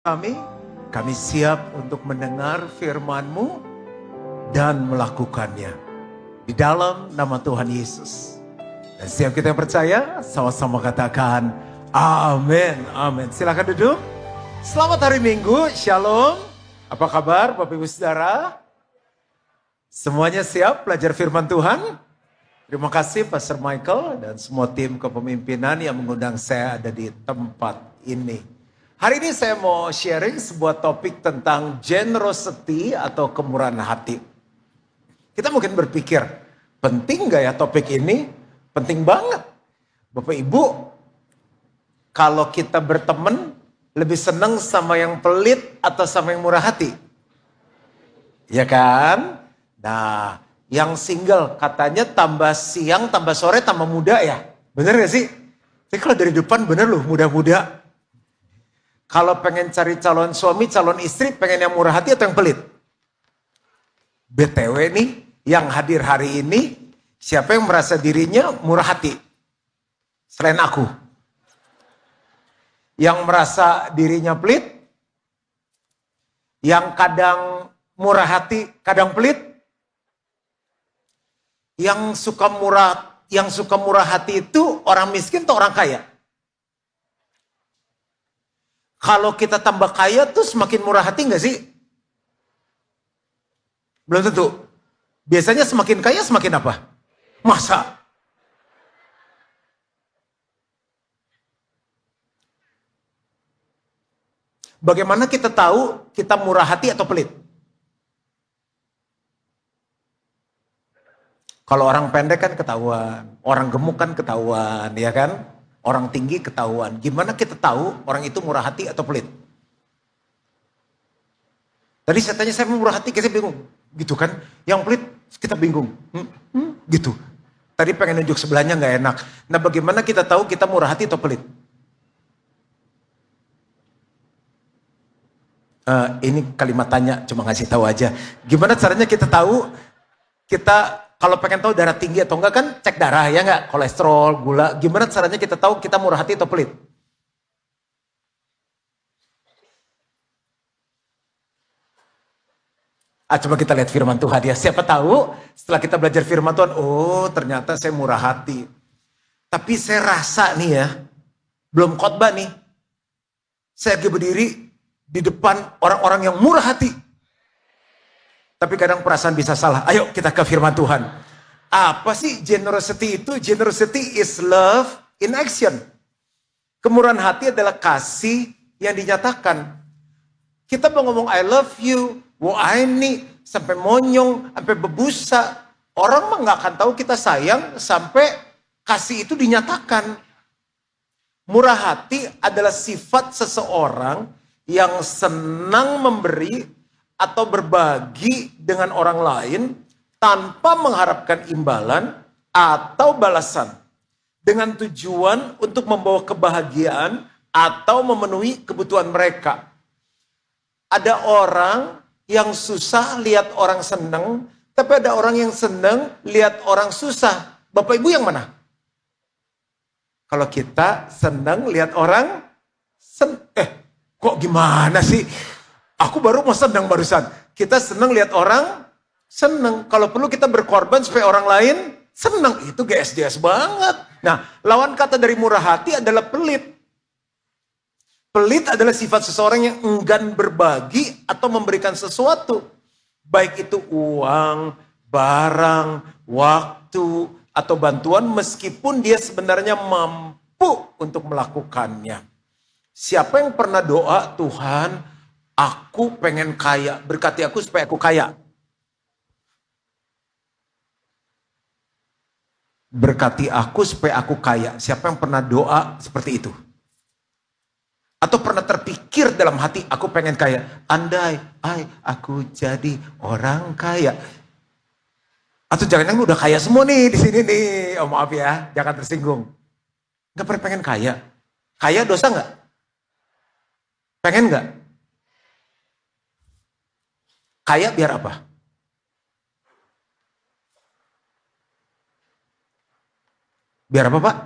kami, kami siap untuk mendengar firman-Mu dan melakukannya. Di dalam nama Tuhan Yesus. Dan setiap kita yang percaya, sama-sama katakan, amin, amin. Silakan duduk. Selamat hari Minggu, Shalom. Apa kabar Bapak Ibu Saudara? Semuanya siap belajar firman Tuhan? Terima kasih Pastor Michael dan semua tim kepemimpinan yang mengundang saya ada di tempat ini. Hari ini saya mau sharing sebuah topik tentang generosity atau kemurahan hati. Kita mungkin berpikir, penting gak ya topik ini? Penting banget. Bapak Ibu, kalau kita berteman, lebih senang sama yang pelit atau sama yang murah hati? Ya kan? Nah, yang single katanya tambah siang, tambah sore, tambah muda ya? Bener gak sih? Tapi kalau dari depan bener loh, muda-muda. Kalau pengen cari calon suami, calon istri, pengen yang murah hati atau yang pelit? BTW nih, yang hadir hari ini, siapa yang merasa dirinya murah hati? Selain aku. Yang merasa dirinya pelit? Yang kadang murah hati, kadang pelit? Yang suka murah hati itu orang miskin atau orang kaya? Kalau kita tambah kaya tuh semakin murah hati gak sih? Belum tentu. Biasanya semakin kaya semakin apa? Masa? Bagaimana kita tahu kita murah hati atau pelit? Kalau orang pendek kan ketahuan, orang gemuk kan ketahuan, ya kan? Orang tinggi ketahuan. Gimana kita tahu orang itu murah hati atau pelit? Tadi saya tanya, saya murah hati, kita bingung. Gitu kan? Yang pelit kita bingung. Gitu. Tadi pengen nunjuk sebelahnya gak enak. Nah, bagaimana kita tahu kita murah hati atau pelit? Ini kalimat tanya, cuma ngasih tahu aja. Gimana caranya kita tahu kita kalau pengen tahu darah tinggi atau enggak kan cek darah ya enggak, kolesterol, gula. Gimana caranya kita tahu kita murah hati atau pelit? Coba kita lihat firman Tuhan ya. Siapa tahu setelah kita belajar firman Tuhan, oh ternyata saya murah hati. Tapi saya rasa nih ya, belum khotbah nih. Saya lagi berdiri di depan orang-orang yang murah hati. Tapi kadang perasaan bisa salah. Ayo kita ke firman Tuhan. Apa sih generosity itu? Generosity is love in action. Kemurahan hati adalah kasih yang dinyatakan. Kita mau ngomong I love you, ini sampai monyong, sampai bebusa. Orang mah nggak akan tahu kita sayang sampai kasih itu dinyatakan. Murah hati adalah sifat seseorang yang senang memberi atau berbagi dengan orang lain tanpa mengharapkan imbalan atau balasan dengan tujuan untuk membawa kebahagiaan atau memenuhi kebutuhan mereka. Ada orang yang susah lihat orang senang, tapi ada orang yang senang lihat orang susah. Bapak Ibu yang mana? Kalau kita senang lihat orang kok gimana sih? Aku baru mau senang barusan. Kita senang lihat orang senang. Kalau perlu kita berkorban supaya orang lain senang. Itu GSDS banget. Nah, lawan kata dari murah hati adalah pelit. Pelit adalah sifat seseorang yang enggan berbagi atau memberikan sesuatu. Baik itu uang, barang, waktu, atau bantuan meskipun dia sebenarnya mampu untuk melakukannya. Siapa yang pernah doa, Tuhan, aku pengen kaya, berkati aku supaya aku kaya. Berkati aku supaya aku kaya. Siapa yang pernah doa seperti itu? Atau pernah terpikir dalam hati, aku pengen kaya. Andai aku jadi orang kaya. Atau jangan-jangan udah kaya semua nih di sini nih. Oh maaf ya, jangan tersinggung. Gak pernah pengen kaya. Kaya dosa gak? Pengen gak? Kaya biar apa? Biar apa Pak?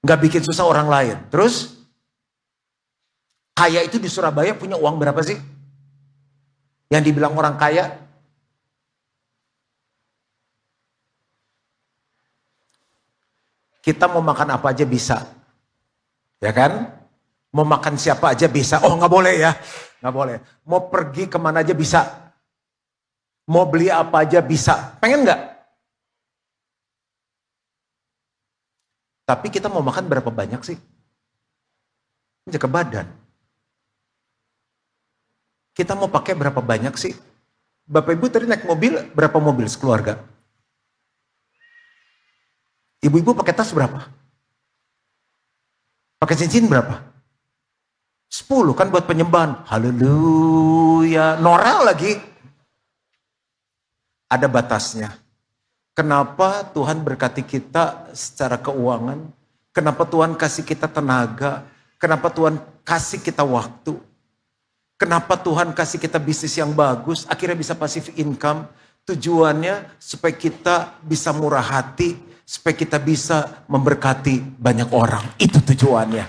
Gak bikin susah orang lain. Terus kaya itu di Surabaya punya uang berapa sih? Yang dibilang orang kaya? Kita mau makan apa aja bisa. Ya kan? Mau makan siapa aja bisa. Oh nggak boleh ya. Nggak boleh. Mau pergi kemana aja bisa. Mau beli apa aja bisa. Pengen nggak? Tapi kita mau makan berapa banyak sih? Jaga badan. Kita mau pakai berapa banyak sih? Bapak Ibu tadi naik mobil, berapa mobil sekeluarga? Ibu-ibu pakai tas berapa? Pakai cincin berapa? 10 kan buat penyembahan. Haleluya. Noral lagi. Ada batasnya. Kenapa Tuhan berkati kita secara keuangan? Kenapa Tuhan kasih kita tenaga? Kenapa Tuhan kasih kita waktu? Kenapa Tuhan kasih kita bisnis yang bagus? Akhirnya bisa passive income. Tujuannya supaya kita bisa murah hati. Supaya kita bisa memberkati banyak orang. Itu tujuannya.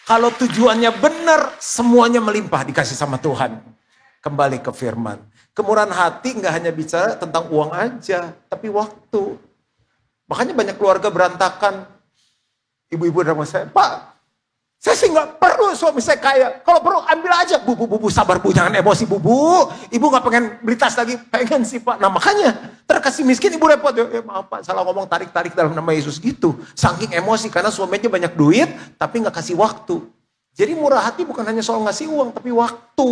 Kalau tujuannya benar, semuanya melimpah dikasih sama Tuhan. Kembali ke firman. Kemurahan hati nggak hanya bicara tentang uang aja, tapi waktu. Makanya banyak keluarga berantakan. Ibu-ibu sama saya, Pak, saya sih nggak perlu suami saya kaya. Kalau perlu ambil aja. Bu, sabar bu, jangan emosi bu. Ibu nggak pengen beli tas lagi, pengen sih Pak. Nah makanya, terkasih miskin ibu repot. Maaf Pak, salah ngomong tarik-tarik dalam nama Yesus gitu. Saking emosi karena suaminya banyak duit, tapi nggak kasih waktu. Jadi murah hati bukan hanya soal ngasih uang, tapi waktu.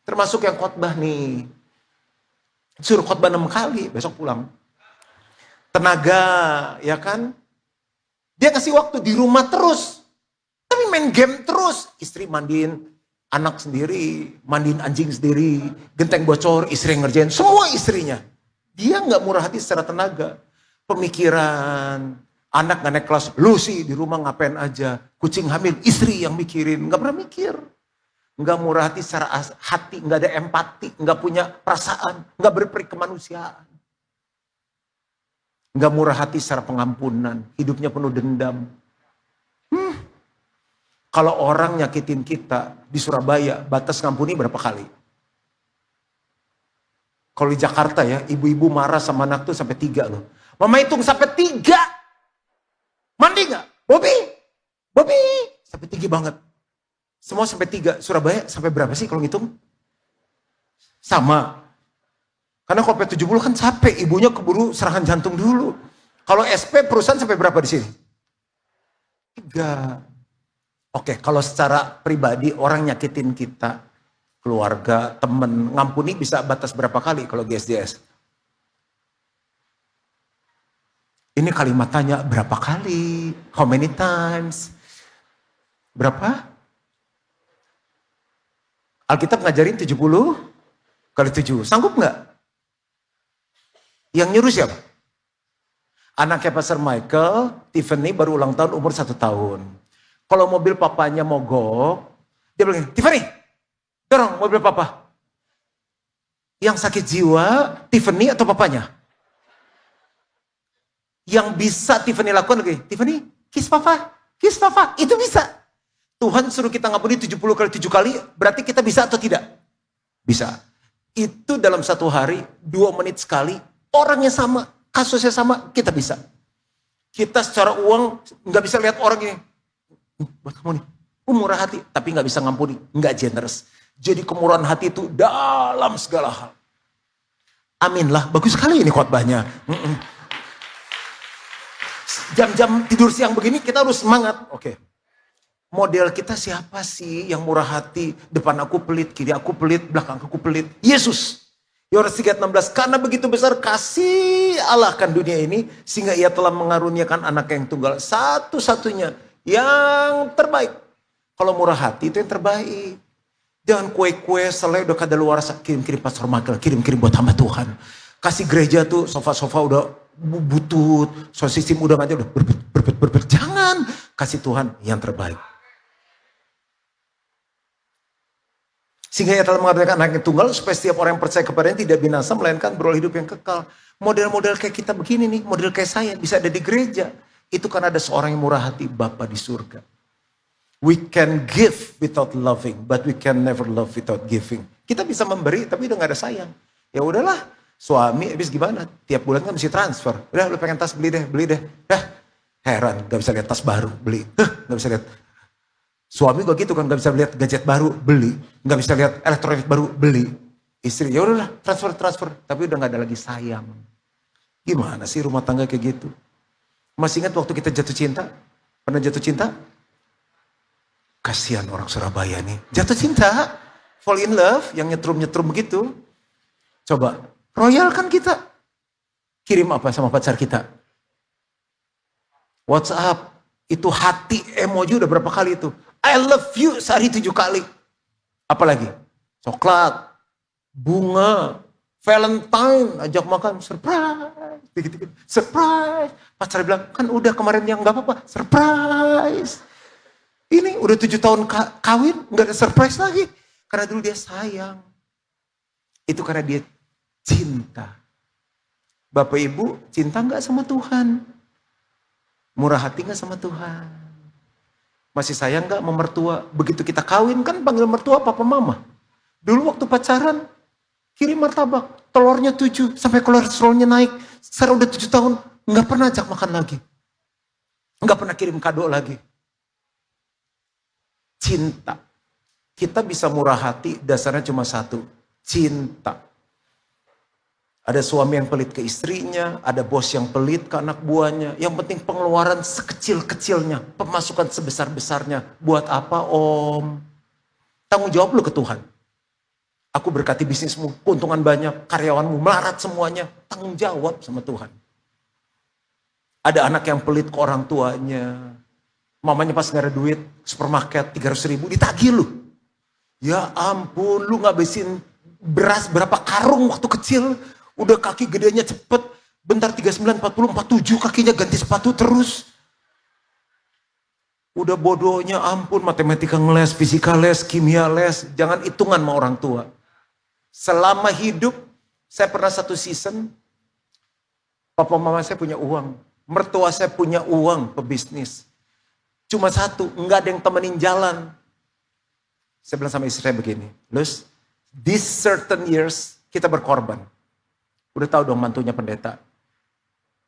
Termasuk yang khotbah nih. Suruh khotbah 6 kali, besok pulang. Tenaga, ya kan? Dia kasih waktu di rumah terus. Tapi main game terus. Istri mandiin anak sendiri, mandiin anjing sendiri, genteng bocor, istri yang ngerjain. Semua istrinya. Dia nggak murah hati secara tenaga. Pemikiran, anak nggak naik kelas, lu sih di rumah ngapain aja. Kucing hamil, istri yang mikirin. Nggak pernah mikir. Nggak murah hati secara hati, nggak ada empati, nggak punya perasaan, nggak berperi kemanusiaan. Nggak murah hati secara pengampunan, hidupnya penuh dendam. Kalau orang nyakitin kita di Surabaya, batas ngampuni berapa kali? Kalau di Jakarta ya, ibu-ibu marah sama anak tuh sampai 3 loh. Mama hitung sampai 3. Mandi nggak? Bobby, sampai 3 banget. Semua sampai 3. Surabaya sampai berapa sih kalau ngitung? Sama. Karena kalau P70 kan capek, ibunya keburu serangan jantung dulu. Kalau SP perusahaan sampai berapa di sini? 3. Oke, kalau secara pribadi orang nyakitin kita, keluarga, temen, ngampuni bisa batas berapa kali kalau GSJS? Ini kalimat tanya berapa kali? How many times? Berapa? Alkitab ngajarin 70 kali 7. Sanggup nggak? Yang nyuruh siapa? Anaknya Pastor Michael, Tiffany baru ulang tahun umur 1 tahun. Kalau mobil papanya mogok, dia bilang, Tiffany, dorong mobil papa. Yang sakit jiwa, Tiffany atau papanya? Yang bisa Tiffany lakukan lagi, Tiffany, kiss papa, itu bisa. Tuhan suruh kita ngampuni 70 kali 7 kali, berarti kita bisa atau tidak? Bisa. Itu dalam 1 hari, 2 menit sekali, orangnya sama, kasusnya sama, kita bisa. Kita secara uang nggak bisa lihat orang ini, buat kamu nih, murah hati, tapi nggak bisa ngampuni, nggak generous. Jadi kemurahan hati itu dalam segala hal. Amin lah, bagus sekali ini khotbahnya. Jam-jam tidur siang begini kita harus semangat. Oke. Model kita siapa sih yang murah hati? Depan aku pelit, kiri aku pelit, belakang aku pelit. Yesus. Yohanes 3:16, karena begitu besar kasih Allah akan dunia ini, sehingga ia telah mengaruniakan anak yang tunggal, satu-satunya yang terbaik. Kalau murah hati itu yang terbaik. Jangan kue-kue selai udah kadaluarsa, kirim-kirim Pastor Michael, kirim-kirim buat hamba Tuhan. Kasih gereja tuh sofa-sofa udah butut, sound system udah aja udah berbet. Jangan, kasih Tuhan yang terbaik. Sehingga ia telah mengatakan anak yang tunggal supaya setiap orang yang percaya kepadanya tidak binasa melainkan beroleh hidup yang kekal. Model-model kayak kita begini nih, model kayak saya bisa ada di gereja. Itu karena ada seorang yang murah hati, Bapa di surga. We can give without loving, but we can never love without giving. Kita bisa memberi, tapi udah gak ada sayang. Ya udahlah, suami habis gimana? Tiap bulan kan mesti transfer. Udah, lu pengen tas, beli deh. Heran, gak bisa lihat tas baru, beli. Gak bisa lihat. Suami gue gitu kan, gak bisa lihat gadget baru, beli. Gak bisa lihat elektronik baru, beli. Istri, ya udahlah, transfer. Tapi udah gak ada lagi sayang. Gimana sih rumah tangga kayak gitu? Masih ingat waktu kita jatuh cinta? Pernah jatuh cinta? Kasihan orang Surabaya nih. Jatuh cinta, fall in love, yang nyetrum-nyetrum begitu. Coba, royal kan kita. Kirim apa sama pacar kita? WhatsApp. Itu hati, emoji udah berapa kali itu? I love you sehari 7 kali. Apalagi? Coklat, bunga, Valentine, ajak makan, surprise. Gitu-gitu. Surprise. Pacar bilang, kan udah kemarin yang gak apa-apa. Surprise. Ini udah 7 tahun kawin, gak ada surprise lagi. Karena dulu dia sayang. Itu karena dia cinta. Bapak Ibu cinta gak sama Tuhan? Murah hati gak sama Tuhan? Masih sayang gak sama mertua? Begitu kita kawin kan panggil mertua papa mama. Dulu waktu pacaran, kirim martabak. Telurnya 7, sampai kolesterolnya naik. Sekarang udah 7 tahun, gak pernah ajak makan lagi. Gak pernah kirim kado lagi. Cinta. Kita bisa murah hati, dasarnya cuma satu. Cinta. Ada suami yang pelit ke istrinya, ada bos yang pelit ke anak buahnya. Yang penting pengeluaran sekecil-kecilnya, pemasukan sebesar-besarnya. Buat apa om? Tanggung jawab lu ke Tuhan. Aku berkati bisnismu, keuntungan banyak, karyawanmu melarat semuanya. Tanggung jawab sama Tuhan. Ada anak yang pelit ke orang tuanya. Mamanya pas gak ada duit, supermarket 300 ribu, ditagih lu. Ya ampun, lu ngabisin beras berapa karung waktu kecil. Udah kaki gedenya cepet, bentar 39, 40, 47 kakinya ganti sepatu terus. Udah bodohnya ampun, matematika ngeles, fisika les, kimia les. Jangan hitungan sama orang tua. Selama hidup, saya pernah satu season, papa mama saya punya uang. Mertua saya punya uang, pebisnis. Cuma satu, nggak ada yang temenin jalan. Saya bilang sama istri saya begini, Lus, these certain years kita berkorban. Udah tahu dong mantunya pendeta.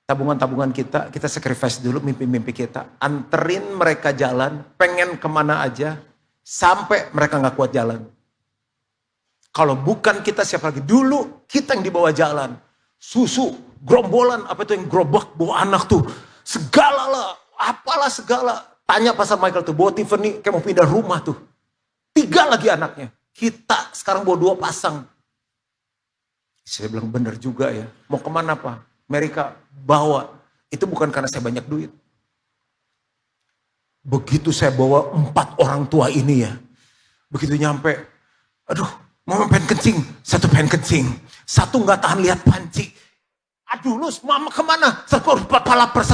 Tabungan-tabungan kita sacrifice dulu mimpi-mimpi kita. Anterin mereka jalan, pengen kemana aja, sampai mereka nggak kuat jalan. Kalau bukan kita siapa lagi? Dulu kita yang dibawa jalan. Susu, gerombolan, apa itu yang gerobak, bawa anak tuh. Segala lah, apalah segala. Tanya pasar Michael tuh, bawa Tiffany kayak mau pindah rumah tuh. 3 lagi anaknya. Kita sekarang bawa 2 pasang. Saya bilang bener juga ya. Mau kemana Pak? Amerika bawa. Itu bukan karena saya banyak duit. Begitu saya bawa 4 orang tua ini ya. Begitu nyampe. Aduh, mama pengen kencing. Satu pengen kencing. Satu gak tahan lihat panci. Aduh Lus, mama kemana? Satu lapar.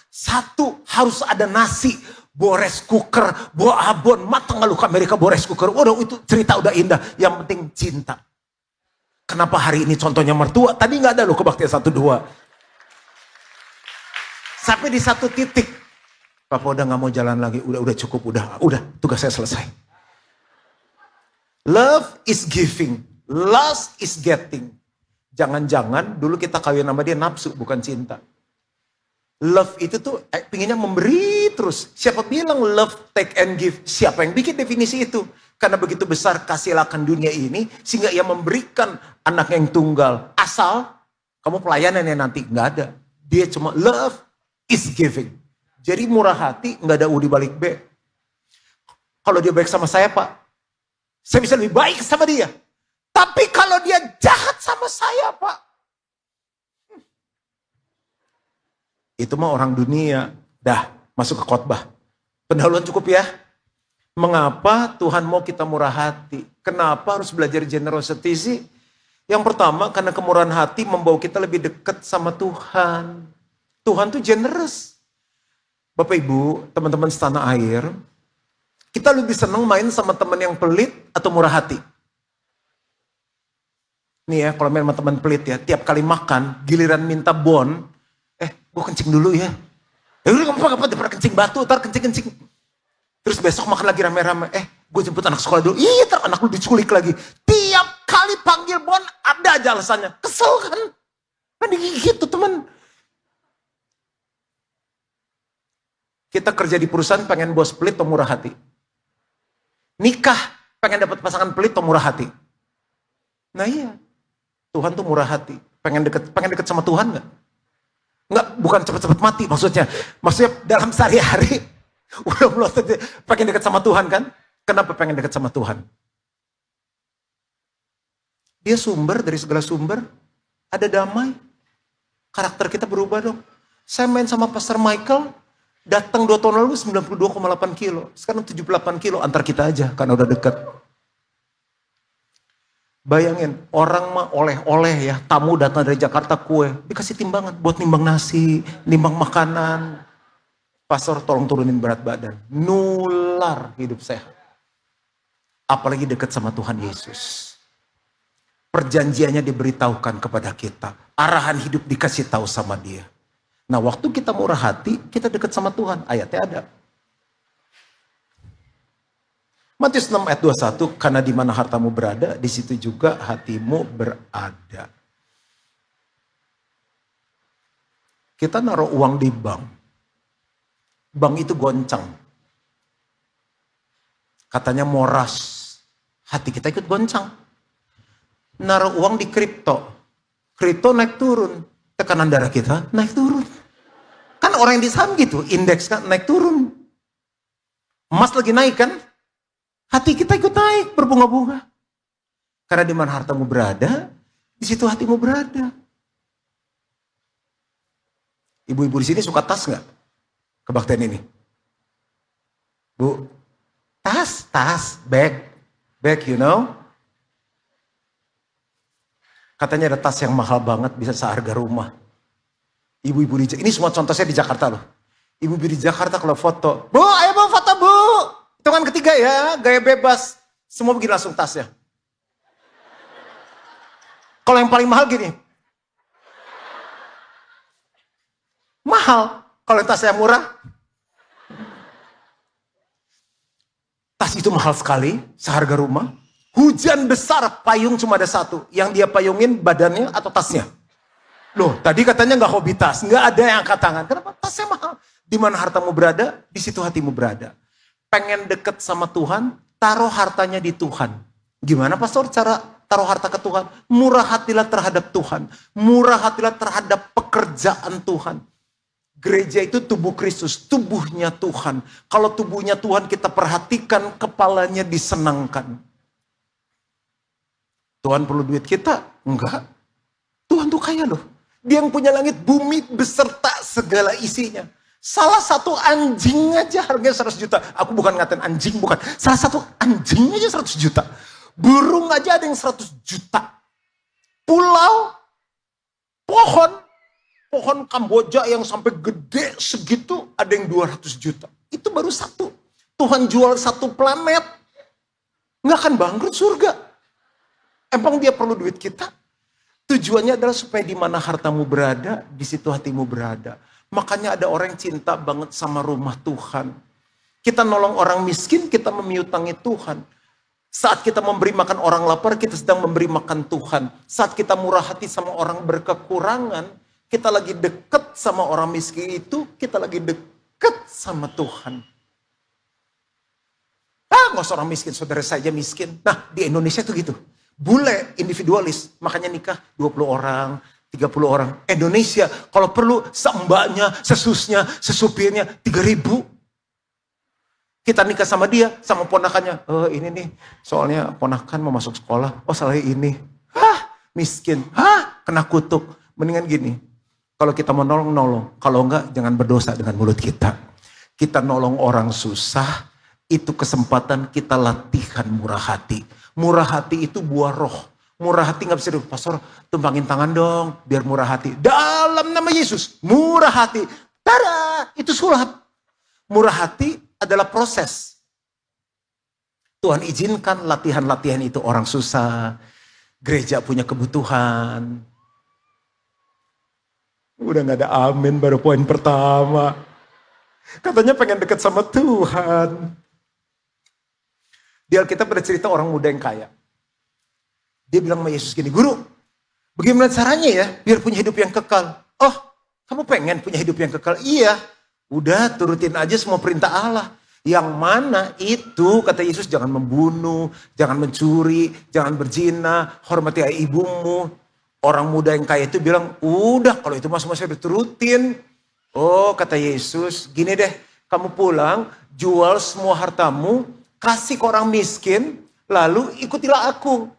Satu harus ada nasi, bawa rice cooker, bawa abon, matang lu ke Amerika bawa rice cooker. Udah itu cerita udah indah. Yang penting cinta. Kenapa hari ini contohnya mertua? Tadi nggak ada loh kebaktian 1-2. Sampai di satu titik, Papa udah nggak mau jalan lagi. Udah cukup, udah tugas saya selesai. Love is giving, lust is getting. Jangan-jangan dulu kita kawin sama dia nafsu, bukan cinta. Love itu tuh pinginnya memberi terus. Siapa bilang love take and give? Siapa yang bikin definisi itu? Karena begitu besar kasih akan dunia ini, sehingga ia memberikan anak yang tunggal. Asal kamu pelayanannya nanti, nggak ada. Dia cuma love is giving. Jadi murah hati, nggak ada U di balik B. Kalau dia baik sama saya Pak, saya bisa lebih baik sama dia. Tapi kalau dia jahat sama saya Pak, itu mah orang dunia. Dah, masuk ke khotbah. Pendahuluan cukup ya. Mengapa Tuhan mau kita murah hati? Kenapa harus belajar generosity sih? Yang pertama, karena kemurahan hati membawa kita lebih dekat sama Tuhan. Tuhan tuh generous. Bapak Ibu, teman-teman setanah air, kita lebih senang main sama teman yang pelit atau murah hati? Nih ya, kalau main sama teman pelit ya, tiap kali makan, giliran minta bon, gue kencing dulu ya. Ya udah gak apa-apa, daripada kencing batu, ntar kencing-kencing. Terus besok makan lagi rame-rame. Gue jemput anak sekolah dulu. Ih, anak lu diculik lagi. Tiap kali panggil Bon, ada aja alasannya. Kesel kan? Kan gitu teman. Kita kerja di perusahaan pengen bos pelit atau murah hati. Nikah pengen dapat pasangan pelit atau murah hati. Nah iya, Tuhan tuh murah hati. Pengen deket sama Tuhan nggak? Nggak, bukan cepet-cepet mati maksudnya. Maksudnya dalam sehari-hari udah melotot pengen deket sama Tuhan kan? Kenapa pengen deket sama Tuhan? Dia sumber dari segala sumber. Ada damai. Karakter kita berubah dong. Saya main sama Pastor Michael, datang 2 tahun lalu 92,8 kilo. Sekarang 78 kilo antar kita aja karena udah dekat. Bayangin, orang mah oleh-oleh ya, tamu datang dari Jakarta kue, dikasih timbangan buat nimbang nasi, nimbang makanan. Pastor tolong turunin berat badan. Nular hidup sehat. Apalagi dekat sama Tuhan Yesus. Perjanjiannya diberitahukan kepada kita. Arahan hidup dikasih tahu sama dia. Nah waktu kita murah hati, kita dekat sama Tuhan. Ayatnya ada. Matius 6 ayat 21, karena di mana hartamu berada, di situ juga hatimu berada. Kita naruh uang di bank. Bank itu goncang. Katanya moras. Hati kita ikut goncang. Naruh uang di kripto. Kripto naik turun. Tekanan darah kita naik turun. Kan orang yang di saham gitu, indeks kan naik turun. Emas lagi naik kan? Hati kita ikut naik, berbunga-bunga. Karena di mana hartamu berada, di situ hatimu berada. Ibu-ibu di sini suka tas nggak? Kebaktian ini. Bu, tas, bag, you know. Katanya ada tas yang mahal banget, bisa seharga rumah. Ibu-ibu di ini semua contoh saya di Jakarta loh. Ibu-ibu di Jakarta kalau foto, Bu, ayo Bu foto Bu. Hitungan ketiga ya, gaya bebas. Semua begini langsung tasnya. Kalau yang paling mahal gini. Mahal. Kalau yang tasnya murah. Tas itu mahal sekali, seharga rumah. Hujan besar, payung cuma ada satu. Yang dia payungin badannya atau tasnya. Loh, tadi katanya nggak hobi tas. Nggak ada yang angkat tangan. Kenapa? Tasnya mahal. Di mana hartamu berada, di situ hatimu berada. Pengen deket sama Tuhan, taruh hartanya di Tuhan. Gimana pastor cara taruh harta ke Tuhan? Murah hatilah terhadap Tuhan. Murah hatilah terhadap pekerjaan Tuhan. Gereja itu tubuh Kristus, tubuhnya Tuhan. Kalau tubuhnya Tuhan kita perhatikan, kepalanya disenangkan. Tuhan perlu duit kita? Enggak. Tuhan tuh kaya loh. Dia yang punya langit bumi beserta segala isinya. Salah satu anjing aja harganya 100 juta. Aku bukan ngatain anjing, bukan. Salah satu anjing aja 100 juta. Burung aja ada yang 100 juta. Pulau, pohon Kamboja yang sampai gede segitu ada yang 200 juta. Itu baru satu. Tuhan jual satu planet. Nggak akan bangkrut surga. Emang dia perlu duit kita? Tujuannya adalah supaya di mana hartamu berada, di situ hatimu berada. Makanya ada orang yang cinta banget sama rumah Tuhan. Kita nolong orang miskin, kita memiutangi Tuhan. Saat kita memberi makan orang lapar, kita sedang memberi makan Tuhan. Saat kita murah hati sama orang berkekurangan, kita lagi deket sama orang miskin itu, kita lagi deket sama Tuhan. Nggak usah orang miskin, saudara saja miskin. Nah, di Indonesia itu gitu. Bule, individualis, makanya nikah 20 orang, 30 orang. Indonesia, kalau perlu sembahnya, sesusnya, sesupirnya, 3.000. Kita nikah sama dia, sama ponakannya. Oh ini nih, soalnya ponakan mau masuk sekolah. Oh salah ini. Miskin. Kena kutuk. Mendingan gini, kalau kita mau nolong. Kalau enggak, jangan berdosa dengan mulut kita. Kita nolong orang susah, itu kesempatan kita latihan murah hati. Murah hati itu buah roh. Murah hati gak bisa pastor, tumpangin tangan dong, biar murah hati. Dalam nama Yesus, murah hati. Tada, itu sulap. Murah hati adalah proses. Tuhan izinkan latihan-latihan itu orang susah. Gereja punya kebutuhan. Udah gak ada amin baru poin pertama. Katanya pengen dekat sama Tuhan. Di Alkitab ada cerita orang muda yang kaya. Dia bilang sama Yesus gini, "Guru, bagaimana caranya ya biar punya hidup yang kekal?" "Oh, kamu pengen punya hidup yang kekal?" "Iya." "Udah turutin aja semua perintah Allah." "Yang mana itu?" Kata Yesus, "Jangan membunuh, jangan mencuri, jangan berzina, hormati ayah ibumu." Orang muda yang kaya itu bilang, "Udah kalau itu semua saya udah turutin." "Oh," kata Yesus, "gini deh, kamu pulang, jual semua hartamu, kasih ke orang miskin, lalu ikutilah aku."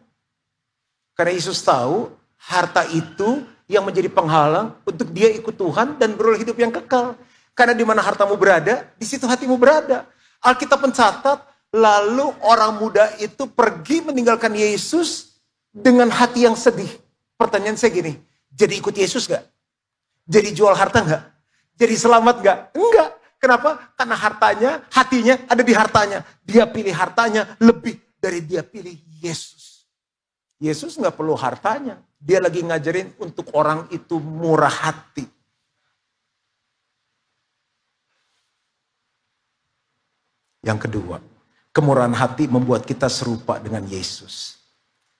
Karena Yesus tahu harta itu yang menjadi penghalang untuk dia ikut Tuhan dan beroleh hidup yang kekal. Karena di mana hartamu berada, di situ hatimu berada. Alkitab mencatat, lalu orang muda itu pergi meninggalkan Yesus dengan hati yang sedih. Pertanyaan saya gini, jadi ikut Yesus gak? Jadi jual harta gak? Jadi selamat gak? Enggak. Kenapa? Karena hartanya, hatinya ada di hartanya. Dia pilih hartanya lebih dari dia pilih Yesus. Yesus gak perlu hartanya. Dia lagi ngajarin untuk orang itu murah hati. Yang kedua, kemurahan hati membuat kita serupa dengan Yesus.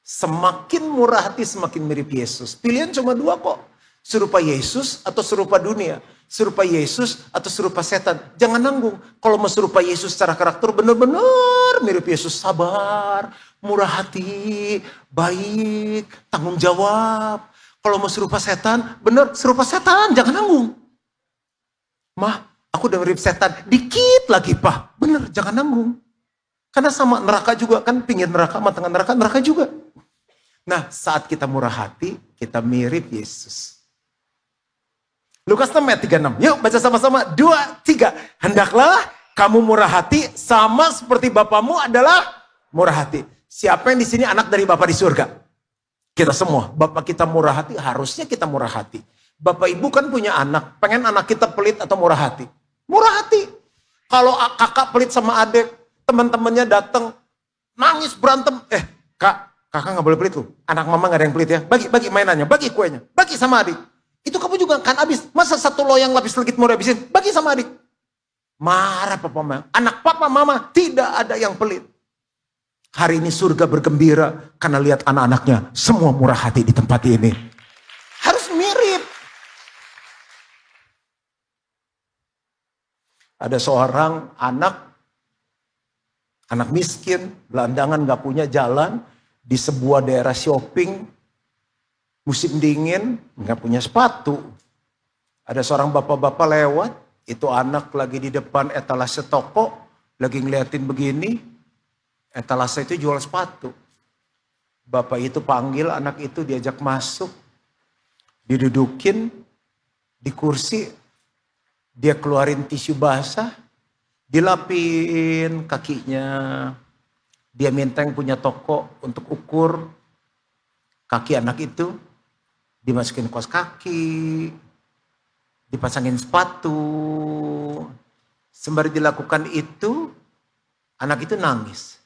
Semakin murah hati, semakin mirip Yesus. Pilihan cuma dua kok. Serupa Yesus atau serupa dunia. Serupa Yesus atau serupa setan. Jangan nanggung. Kalau mau serupa Yesus secara karakter, benar-benar mirip Yesus. Sabar, murah hati, baik, tanggung jawab. Kalau mau serupa setan, benar serupa setan. Jangan nanggung. "Mah, aku udah mirip setan. Dikit lagi, Pak." Benar, jangan nanggung. Karena sama neraka juga, kan pingin neraka sama tengah neraka, neraka juga. Nah, saat kita murah hati, kita mirip Yesus. Lukas 6 ayat 36. Yuk baca sama-sama. 2, 3. "Hendaklah kamu murah hati sama seperti Bapamu adalah murah hati." Siapa yang di sini anak dari Bapa di surga? Kita semua. Bapak kita murah hati, harusnya kita murah hati. Bapak ibu kan punya anak, pengen anak kita pelit atau murah hati? Murah hati. Kalau kakak pelit sama adik, teman-temannya datang, nangis berantem. Kakak gak boleh pelit tuh. Anak mama gak ada yang pelit ya. Bagi mainannya, bagi kuenya, bagi sama adik. Itu kamu juga kan habis. Masa satu loyang lapis legit mau habisin? Bagi sama adik. Marah papa mama. Anak papa mama tidak ada yang pelit. Hari ini surga bergembira karena lihat anak-anaknya semua murah hati di tempat ini. Harus mirip. Ada seorang anak miskin, gelandangan, gak punya jalan, di sebuah daerah shopping, musim dingin, gak punya sepatu. Ada seorang bapak-bapak lewat, itu anak lagi di depan etalase toko, lagi ngeliatin begini, etalase itu jual sepatu. Bapak itu panggil anak itu, diajak masuk, didudukin di kursi, dia keluarin tisu basah, dilapin kakinya. Dia minta yang punya toko untuk ukur kaki anak itu, dimasukin kaos kaki, dipasangin sepatu. Sembari dilakukan itu, anak itu nangis.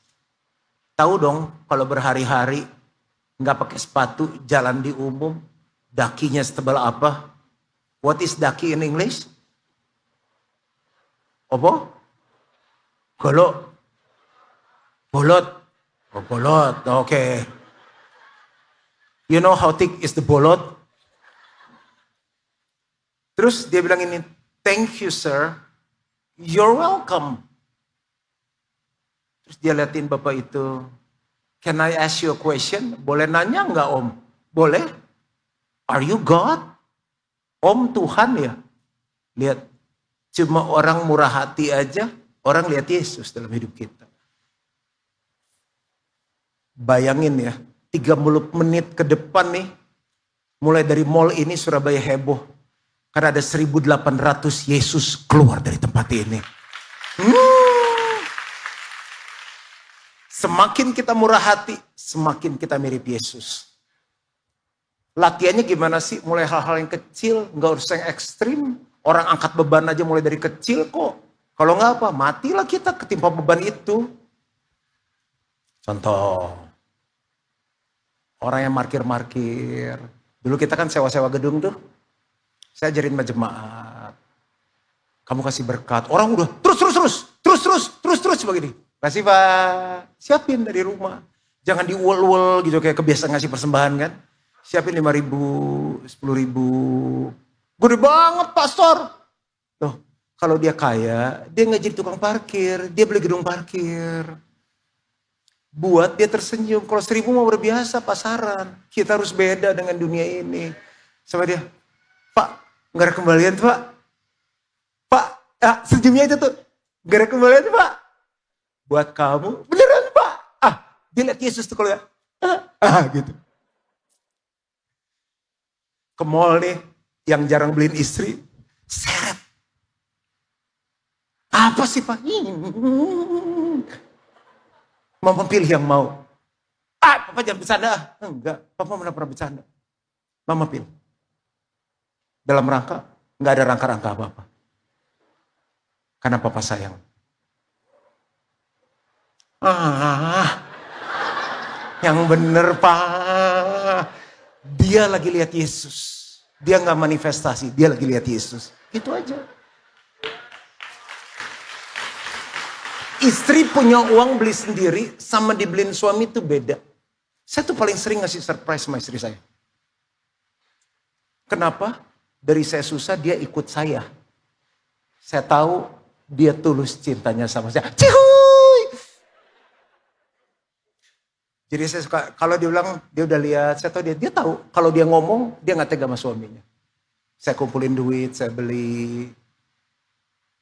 Tahu dong kalau berhari-hari nggak pakai sepatu, jalan di umum, dakinya setebal apa? What is daki in English? Apa? Golok. Bolot. Oh, bolot. Okay. You know how thick is the bolot? Terus dia bilang ini, "Thank you sir, you're welcome." Terus dia liatin bapak itu, "Can I ask you a question?" "Boleh nanya nggak om?" "Boleh." "Are you God?" "Om Tuhan ya." Lihat, cuma orang murah hati aja, orang lihat Yesus dalam hidup kita. Bayangin ya, 30 menit ke depan nih, mulai dari mall ini Surabaya heboh. Karena ada 1.800 Yesus keluar dari tempat ini. Semakin kita murah hati, semakin kita mirip Yesus. Latihannya gimana sih? Mulai hal-hal yang kecil, nggak usah yang ekstrim. Orang angkat beban aja mulai dari kecil kok. Kalau nggak apa, matilah kita ketimpa beban itu. Contoh, orang yang markir-markir. Dulu kita kan sewa-sewa gedung tuh. Saya ajarin jemaat. Kamu kasih berkat. Orang udah terus Terus begini. Kasih Pak, siapin dari rumah. Jangan diuel-uel gitu kayak kebiasaan ngasih persembahan kan. Siapin 5.000, 10.000. Gede banget pastor. Loh, kalau dia kaya, dia nggak jadi tukang parkir, dia beli gedung parkir. Buat dia tersenyum. Kalau 1.000 mau berbiasa pasaran. Kita harus beda dengan dunia ini. Sama dia, Pak, nggak ada kembalian tuh Pak. Pak, senyumnya itu tuh. Nggak ada kembalian tuh Pak. Buat kamu, beneran Pak. Dia lihat Yesus tuh kalau ya. Gitu. Ke mall nih, yang jarang beliin istri, seret. Apa sih Pak? Mama pilih yang mau. Papa jangan bercanda. Enggak, Papa mana pernah bercanda. Mama pilih. Dalam rangka, enggak ada rangka-rangka apa-apa. Karena Papa sayang. Yang bener Pak. Dia lagi lihat Yesus. Dia nggak manifestasi, dia lagi lihat Yesus. Itu aja. Istri punya uang beli sendiri sama dibeliin suami itu beda. Saya tuh paling sering ngasih surprise sama istri saya. Kenapa? Dari saya susah dia ikut saya. Saya tahu dia tulus cintanya sama saya. Cihuy! Jadi saya suka, kalau dia bilang, dia udah lihat, saya tahu dia tahu. Kalau dia ngomong, dia nggak tega sama suaminya. Saya kumpulin duit, saya beli.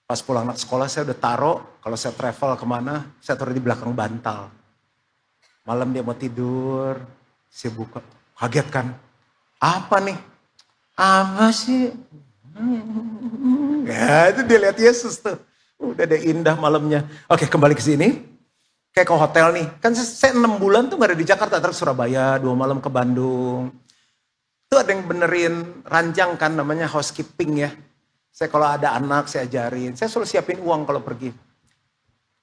Pas pulang anak sekolah, saya udah taruh. Kalau saya travel kemana, saya taruh di belakang bantal. Malam dia mau tidur, saya buka. Kaget kan? Apa nih? Apa sih? Ya, itu dia lihat Yesus tuh. Udah deh indah malamnya. Oke, kembali ke sini. Kayak ke hotel nih, kan saya 6 bulan tuh gak ada di Jakarta, terus Surabaya, 2 malam ke Bandung. Itu ada yang benerin ranjang kan, namanya housekeeping ya. Saya kalau ada anak, saya ajarin. Saya selalu siapin uang kalau pergi.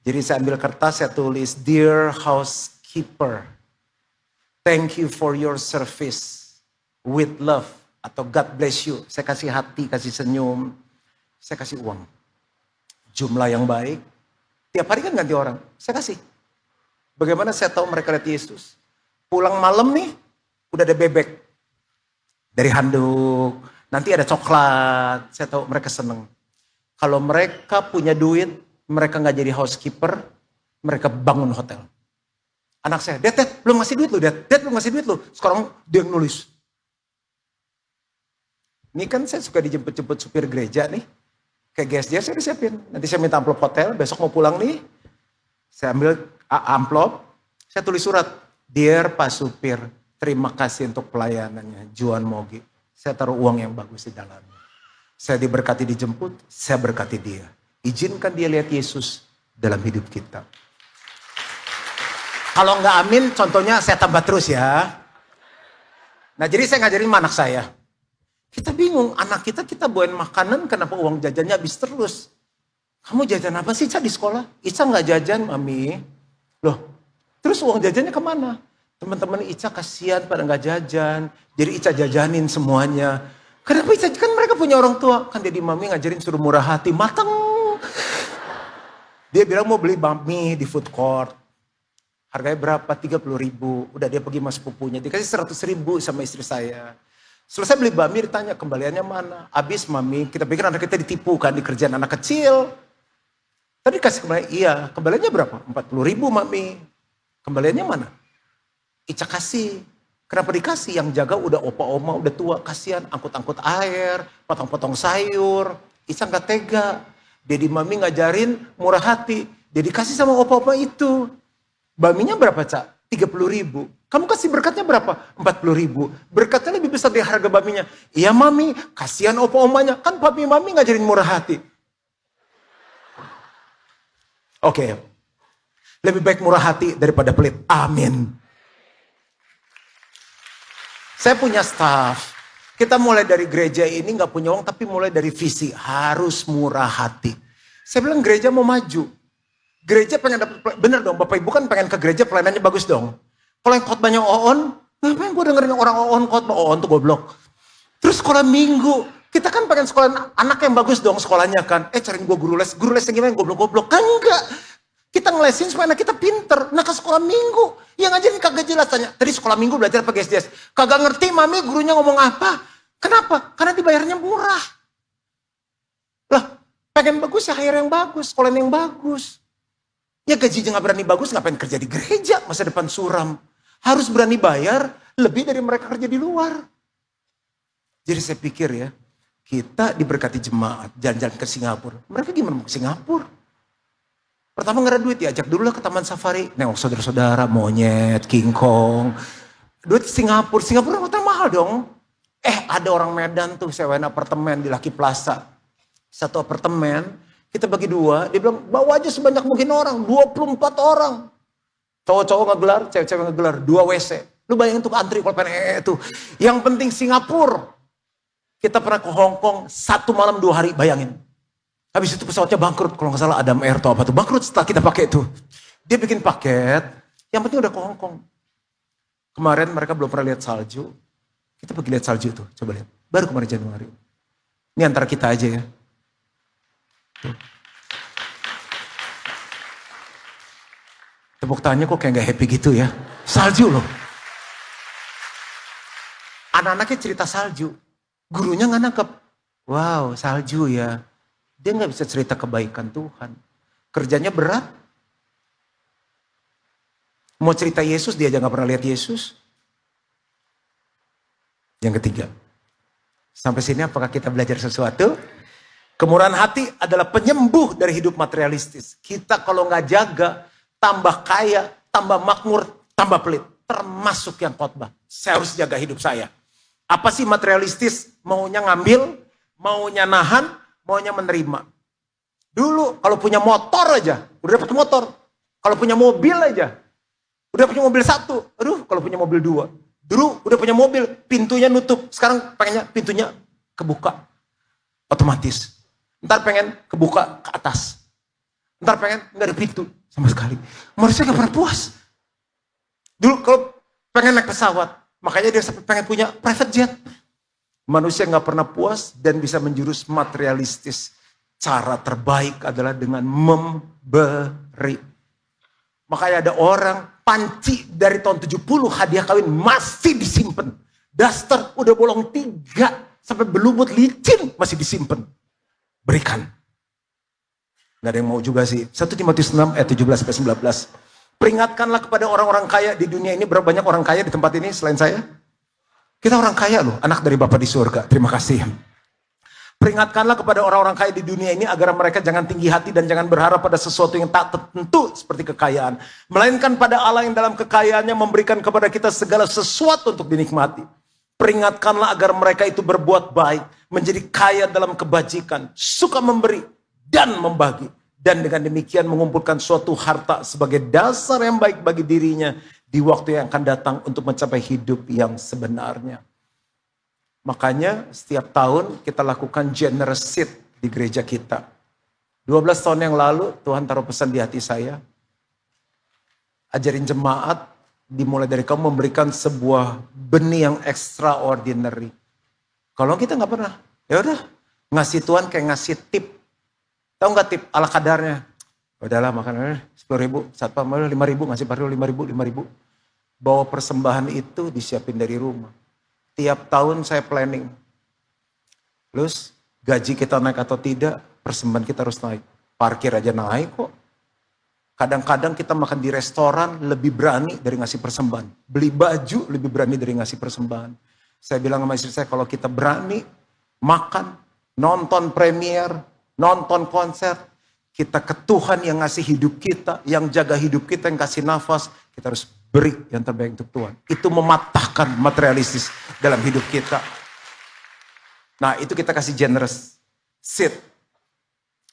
Jadi saya ambil kertas, saya tulis, Dear housekeeper, thank you for your service with love. Atau God bless you. Saya kasih hati, kasih senyum. Saya kasih uang. Jumlah yang baik. Tiap hari kan ganti orang, saya kasih. Bagaimana saya tahu mereka lihat Yesus? Pulang malam nih, udah ada bebek. Dari handuk, nanti ada coklat. Saya tahu mereka seneng. Kalau mereka punya duit, mereka nggak jadi housekeeper, mereka bangun hotel. Anak saya, Dad, belum ngasih duit lu, Dad, belum ngasih duit lu. Sekarang dia nulis. Ini kan saya suka dijemput-jemput supir gereja nih. Kayak GSJ saya udah siapin. Nanti saya minta amplop hotel, besok mau pulang nih. Saya ambil amplop, saya tulis surat. Dear Pak Supir, terima kasih untuk pelayanannya, Juan Mogi. Saya taruh uang yang bagus di dalamnya. Saya diberkati dijemput, saya berkati dia. Izinkan dia lihat Yesus dalam hidup kita. Kalau nggak amin, contohnya saya tambah terus ya. Nah jadi saya ngajarin sama anak saya. Kita bingung, anak kita bawain makanan, kenapa uang jajannya habis terus? Kamu jajan apa sih Ica di sekolah? Ica nggak jajan, Mami. Loh, terus uang jajannya kemana? Teman-teman Ica kasihan pada nggak jajan, jadi Ica jajanin semuanya. Kenapa Ica? Kan mereka punya orang tua. Kan jadi Mami ngajarin suruh murah hati, mateng. Dia bilang mau beli bakmi di food court. Harganya berapa? 30.000. Udah dia pergi sama sepupunya, dikasih 100.000 sama istri saya. Selesai beli bakmi ditanya kembaliannya mana? Habis Mami, kita pikir anak kita ditipu kan, dikerjain anak kecil. Tadi kasih kembalian, iya. Kembaliannya berapa? 40.000 Mami. Kembaliannya mana? Ica kasih. Kenapa dikasih? Yang jaga udah opa oma, udah tua. Kasihan, angkut-angkut air, potong-potong sayur. Ica gak tega. Dedi Mami ngajarin murah hati. Dia dikasih sama opa-opa itu. Baminya berapa Cak? 30.000. Kamu kasih berkatnya berapa? 40.000. Berkatnya lebih besar dari harga baminya. Iya Mami, kasihan opa omanya. Kan papi Mami ngajarin murah hati. Oke, lebih baik murah hati daripada pelit. Amin. Saya punya staff. Kita mulai dari gereja ini nggak punya uang, tapi mulai dari visi harus murah hati. Saya bilang gereja mau maju. Gereja pengen dapat, bener dong Bapak Ibu kan pengen ke gereja pelayanannya bagus dong. Kalau yang khotbahnya Oon, ngapain gue dengerin orang Oon khotbah? Oon tuh goblok. Terus sekolah minggu, Kita kan pengen sekolah anak yang bagus dong sekolahnya kan. Cariin gue guru les yang gimana, goblok-goblok. Kan enggak. Kita ngelesin supaya anak kita pinter. Nah ke sekolah minggu, yang ngajarin kagak jelas. Tanya, tadi sekolah minggu belajar pakai SDS. Kagak ngerti mami gurunya ngomong apa. Kenapa? Karena dibayarnya murah. Lah, pengen bagus ya hire yang bagus, sekolah yang bagus. Ya gajinya gak berani bagus, ngapain kerja di gereja, masa depan suram. Harus berani bayar lebih dari mereka kerja di luar. Jadi saya pikir ya, kita diberkati jemaat, jalan-jalan ke Singapura. Mereka gimana mau ke Singapura? Pertama nggak ada duit, ya ajak dulu lah ke taman safari. Nengok saudara-saudara, monyet, King Kong. Duit Singapura, Singapura hotel mahal dong. Ada orang Medan tuh sewain apartemen di Lucky Plaza. Satu apartemen, kita bagi dua. Dia bilang, bawa aja sebanyak mungkin orang, 24 orang. Cowok-cowok ngegelar, cewek-cewek ngegelar, 2 WC. Lu bayangin tuh antri kalau pengen tuh. Yang penting Singapura. Kita pernah ke Hong Kong 1 malam 2 hari, bayangin. Habis itu pesawatnya bangkrut, kalau nggak salah Adam Air atau apa tuh. Bangkrut setelah kita pakai itu. Dia bikin paket, yang penting udah ke Hong Kong. Kemarin mereka belum pernah lihat salju. Kita pergi lihat salju tuh, coba lihat. Baru kemarin Januari. Ini antara kita aja ya. Tuh. Tepuk tangannya kok kayak gak happy gitu ya. Salju loh. Anak-anaknya cerita salju. Gurunya nggak nangkep. Wow, salju ya. Dia nggak bisa cerita kebaikan Tuhan. Kerjanya berat. Mau cerita Yesus, dia aja nggak pernah lihat Yesus. Yang ketiga. Sampai sini apakah kita belajar sesuatu? Kemurahan hati adalah penyembuh dari hidup materialistis. Kita kalau nggak jaga, tambah kaya, tambah makmur, tambah pelit. Termasuk yang khotbah. Saya harus jaga hidup saya. Apa sih materialistis? Maunya ngambil, maunya nahan, maunya menerima. Dulu kalau punya motor aja, udah dapat motor. Kalau punya mobil aja, udah punya mobil 1. Aduh, kalau punya mobil 2. Dulu udah punya mobil, pintunya nutup. Sekarang pengennya pintunya kebuka. Otomatis. Ntar pengen kebuka ke atas. Ntar pengen nggak ada pintu sama sekali. Manusia gak pernah puas. Dulu kalau pengen naik pesawat, makanya dia sampai pengen punya private jet. Manusia nggak pernah puas dan bisa menjurus materialistis. Cara terbaik adalah dengan memberi. Makanya ada orang panci dari tahun 70 hadiah kawin masih disimpan. Daster udah bolong 3 sampai belumut licin masih disimpan. Berikan. Nggak ada yang mau juga sih. 1 Timotius 6 ayat 17-19. Peringatkanlah kepada orang-orang kaya di dunia ini. Berapa banyak orang kaya di tempat ini selain saya? Kita orang kaya loh, anak dari Bapa di surga. Terima kasih. Peringatkanlah kepada orang-orang kaya di dunia ini agar mereka jangan tinggi hati dan jangan berharap pada sesuatu yang tak tentu seperti kekayaan. Melainkan pada Allah yang dalam kekayaannya memberikan kepada kita segala sesuatu untuk dinikmati. Peringatkanlah agar mereka itu berbuat baik, menjadi kaya dalam kebajikan, suka memberi dan membagi. Dan dengan demikian mengumpulkan suatu harta sebagai dasar yang baik bagi dirinya di waktu yang akan datang untuk mencapai hidup yang sebenarnya. Makanya setiap tahun kita lakukan generous seed di gereja kita. 12 tahun yang lalu Tuhan taruh pesan di hati saya. Ajarin jemaat dimulai dari kamu memberikan sebuah benih yang extraordinary. Kalau kita nggak pernah, ya udah ngasih Tuhan kayak ngasih tip. Tahu nggak tip ala kadarnya? Udahlah makan 10.000, satpam 5.000, ngasih paril 5.000. Bawa persembahan itu disiapin dari rumah. Tiap tahun saya planning. Terus gaji kita naik atau tidak, persembahan kita harus naik. Parkir aja naik kok. Kadang-kadang kita makan di restoran lebih berani dari ngasih persembahan. Beli baju lebih berani dari ngasih persembahan. Saya bilang sama istri saya, kalau kita berani makan, nonton premier, nonton konser, kita ke Tuhan yang ngasih hidup kita, yang jaga hidup kita, yang kasih nafas, kita harus beri yang terbaik untuk Tuhan. Itu mematahkan materialistis dalam hidup kita. Nah, itu kita kasih generous seed.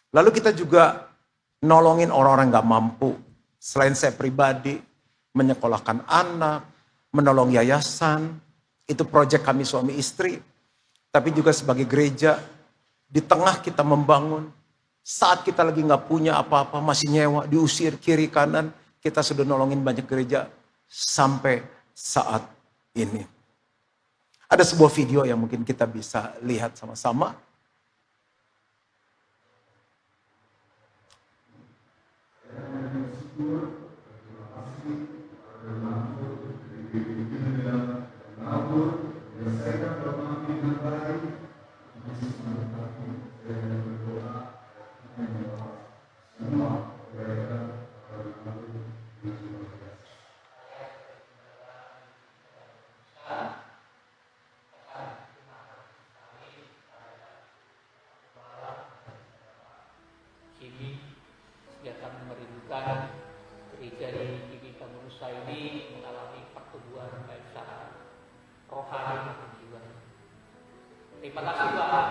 Lalu kita juga nolongin orang-orang gak mampu. Selain saya pribadi, menyekolahkan anak, menolong yayasan, itu proyek kami suami istri. Tapi juga sebagai gereja, di tengah kita membangun, saat kita lagi gak punya apa-apa, masih nyewa, diusir kiri kanan, kita sudah nolongin banyak gereja sampai saat ini. Ada sebuah video yang mungkin kita bisa lihat sama-sama. Kini senjata merindukan gereja di Kini Kamunusa ini mengalami pertumbuhan baik secara rohani dan jiwa. Terima kasih Pak.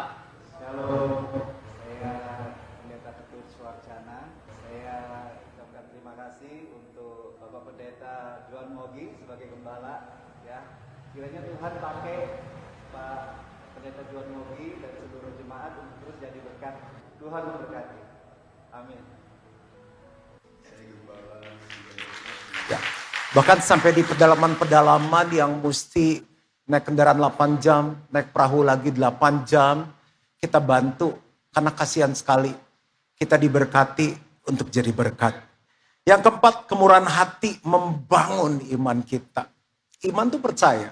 Shalom, saya Pendeta Ketut Suarjana. Saya ucapkan terima kasih untuk Bapak Pendeta Juan Mogi sebagai gembala. Ya, kiranya Tuhan pakai Pak Pendeta Juan Mogi dan seluruh jemaat untuk terus jadi berkat. Tuhan memberkati. Amin. Ya. Bahkan sampai di pedalaman-pedalaman yang mesti naik kendaraan 8 jam, naik perahu lagi 8 jam, kita bantu karena kasihan sekali. Kita diberkati untuk jadi berkat. Yang keempat, kemurahan hati membangun iman kita. Iman itu percaya.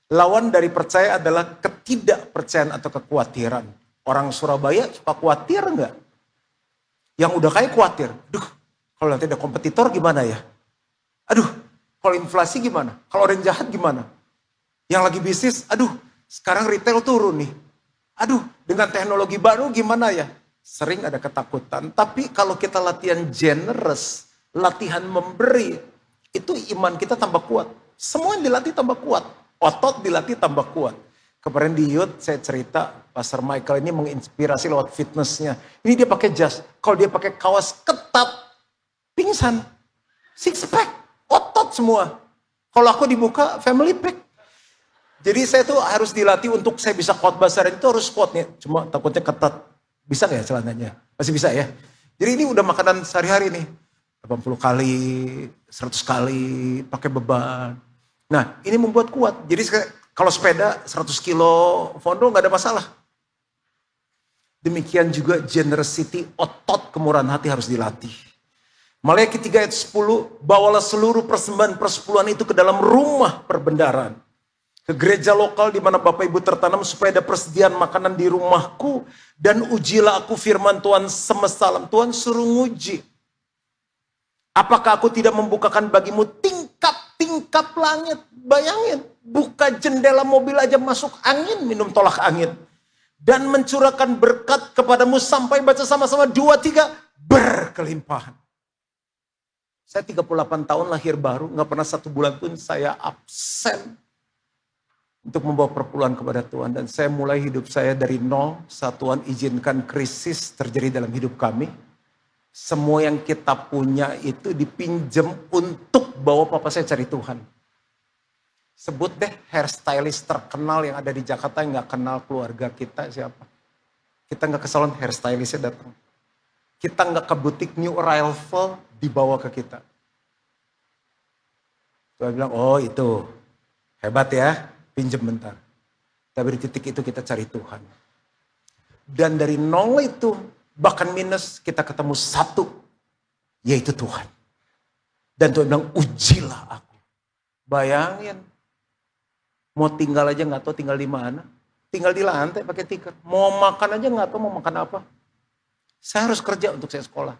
Lawan dari percaya adalah ketidakpercayaan atau kekhawatiran. Orang Surabaya suka khawatir enggak? Yang udah kaya khawatir. Duh, kalau nanti ada kompetitor gimana ya? Aduh, kalau inflasi gimana? Kalau orang jahat gimana? Yang lagi bisnis, aduh, sekarang retail turun nih. Aduh, dengan teknologi baru gimana ya? Sering ada ketakutan. Tapi kalau kita latihan generous, latihan memberi, itu iman kita tambah kuat. Semua yang dilatih tambah kuat. Otot dilatih tambah kuat. Kemarin di Youth saya cerita, Pastor Michael ini menginspirasi lewat fitnessnya. Ini dia pakai jas. Kalau dia pakai kaos ketat, pingsan. Six pack, otot semua. Kalau aku dibuka, family pack. Jadi saya tuh harus dilatih untuk saya bisa khotbah seharian itu harus kuat nih. Cuma takutnya ketat. Bisa nggak ya celananya? Masih bisa ya? Jadi ini udah makanan sehari-hari nih. 80 kali, 100 kali, pakai beban. Nah ini membuat kuat. Jadi kalau sepeda 100 kilo fondo nggak ada masalah. Demikian juga generosity, otot kemurahan hati harus dilatih. Maliaki 3 ayat 10, bawalah seluruh persembahan persepuluhan itu ke dalam rumah perbendaharaan. Ke gereja lokal di mana Bapak Ibu tertanam supaya ada persediaan makanan di rumahku. Dan ujilah aku firman Tuhan semesta alam. Tuhan suruh nguji. Apakah aku tidak membukakan bagimu tingkap-tingkap langit? Bayangin, buka jendela mobil aja masuk angin, minum tolak angin. Dan mencurahkan berkat kepadamu sampai baca sama-sama 2-3 berkelimpahan. Saya 38 tahun lahir baru, gak pernah 1 bulan pun saya absen untuk membawa perpuluhan kepada Tuhan. Dan saya mulai hidup saya dari nol, saat Tuhan izinkan krisis terjadi dalam hidup kami. Semua yang kita punya itu dipinjam untuk bawa papa saya cari Tuhan. Sebut deh hairstylist terkenal yang ada di Jakarta yang gak kenal keluarga kita siapa. Kita gak ke salon hairstylistnya datang. Kita gak ke butik New Arrival dibawa ke kita. Tuhan bilang, oh itu hebat ya, pinjem bentar. Tapi di titik itu kita cari Tuhan. Dan dari nol itu, bahkan minus, kita ketemu satu, yaitu Tuhan. Dan Tuhan bilang, ujilah aku. Bayangin, mau tinggal aja gak tahu tinggal di mana. Tinggal di lantai pakai tikar. Mau makan aja gak tahu mau makan apa. Saya harus kerja untuk saya sekolah.